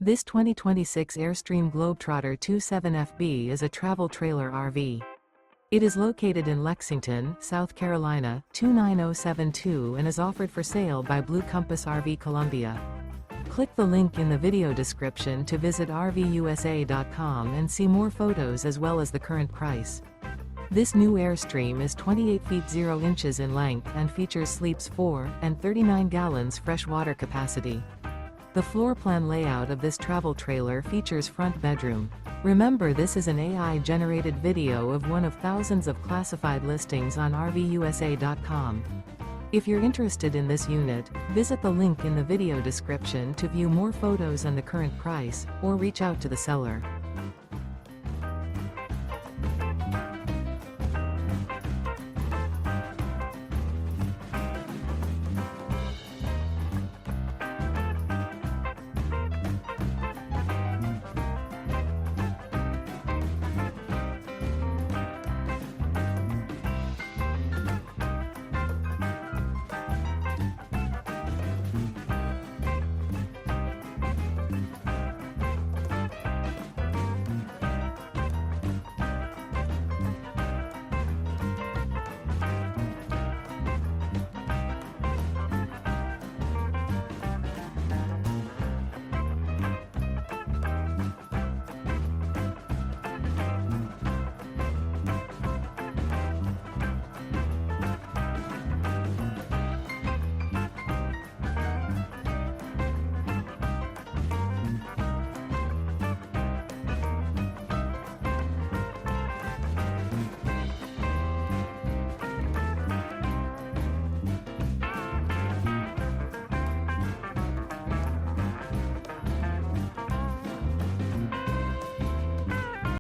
This 2026 Airstream Globetrotter 27FB is a travel trailer RV. It is located in Lexington, South Carolina, 29072 and is offered for sale by Blue Compass RV Columbia. Click the link in the video description to visit RVUSA.com and see more photos as well as the current price. This new Airstream is 28 feet 0 inches in length and features sleeps 4 and 39 gallons fresh water capacity. The floor plan layout of this travel trailer features front bedroom. Remember, this is an AI-generated video of one of thousands of classified listings on RVUSA.com. If you're interested in this unit, visit the link in the video description to view more photos and the current price, or reach out to the seller.